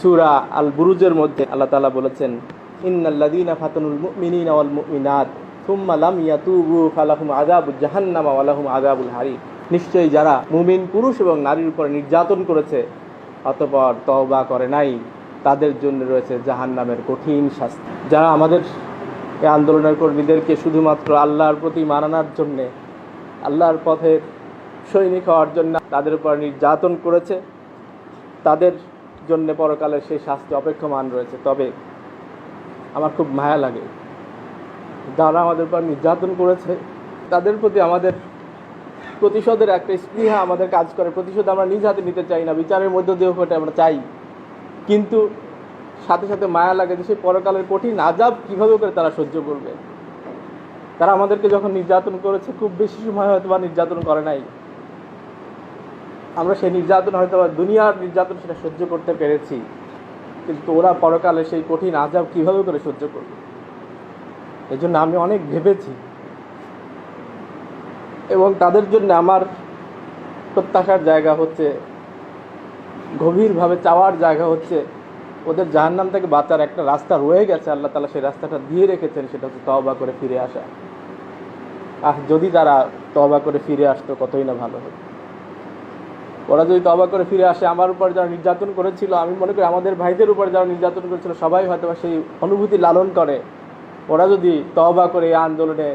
সূরা আল বুরুজের মধ্যে আল্লাহ তাআলা বলেছেন, ইন্নাল্লাযীনা ফাতানুল মুমিনিনা ওয়াল মুমিনাত সুম্মা লাম ইয়াতুবু ফালাহুম আযাবুজ জাহান্নাম ওয়া লাহুম আযাবুল হারিক। নিশ্চয়ই যারা মুমিন পুরুষ এবং নারীর উপর নির্যাতন করেছে অতঃপর তওবা করে নাই, তাদের জন্য রয়েছে জাহান্নামের কঠিন শাস্তি। যারা আমাদের এই আন্দোলনের কর্মীদেরকে শুধুমাত্র আল্লাহর প্রতি মানানোর জন্যে, আল্লাহর পথের সৈনিক হওয়ার জন্য তাদের উপর নির্যাতন করেছে, তাদের জন্য পরকালে সেই শাস্তি অপেক্ষমান রয়েছে। তবে আমার খুব মায়া লাগে, যারা আমাদের উপর নির্যাতন করেছে তাদের প্রতি আমাদের প্রতিশোধের একটা স্পৃহা আমাদের কাজ করে। প্রতিশোধ আমরা নিজ হাতে নিতে চাই না, বিচারের মধ্য দিয়ে ওটা আমরা চাই, কিন্তু সাথে সাথে মায়া লাগে যে সেই পরকালের কঠিন আযাব কীভাবে করে তারা সহ্য করবে। তারা আমাদেরকে যখন নির্যাতন করেছে খুব বেশি সময় হয়তো বা নির্যাতন করে নাই, আমরা সেই নির্যাতন হয়তো বা দুনিয়ার নির্যাতন সেটা সহ্য করতে পেরেছি, কিন্তু ওরা পরকালে সেই কঠিন আযাব কীভাবে করে সহ্য করবে। এই জন্য আমি অনেক ভেবেছি এবং তাদের জন্য আমার প্রত্যাশার জায়গা হচ্ছে, গভীরভাবে চাওয়ার জায়গা হচ্ছে, ওদের জাহান্নাম থেকে বাঁচার একটা রাস্তা রয়ে গেছে, আল্লাহ তাআলা সেই রাস্তাটা দিয়ে রেখেছেন, সেটা হচ্ছে তওবা করে ফিরে আসা। যদি তারা তওবা করে ফিরে আসতো কতই না ভালো হতো। ওরা যদি তওবা করে ফিরে আসে, আমার উপর যারা নির্যাতন করেছিল, আমি মনে করি আমাদের ভাইদের উপর যারা নির্যাতন করেছিল সবাই হয়তো সেই অনুভূতি লালন করে। ওরা যদি তওবা করে এই আন্দোলনে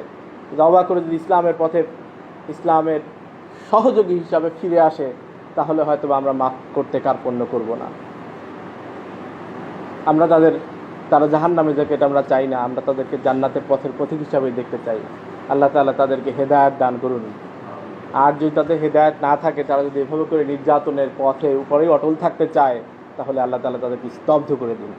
তওবা করে যদি ইসলামের পথে, ইসলামের সহযোগী হিসাবে ফিরে আসে, তাহলে হয়তো আমরা মাফ করতে কার্পণ্য করব না। আমরা তারা জাহান্নামে যাক এটা আমরা চাই না, আমরা তাদেরকে জান্নাতের পথের পথিক হিসাবেই দেখতে চাই। আল্লাহ তাআলা তাদেরকে হেদায়েত দান করুন। আর যদি তাদের হেদায়েত না থাকে, তারা যদি এভাবে করে নির্যাতনের পথে উপরেই অটল থাকতে চায়, তাহলে আল্লাহ তাআলা তাদেরকে স্তব্ধ করে দিন।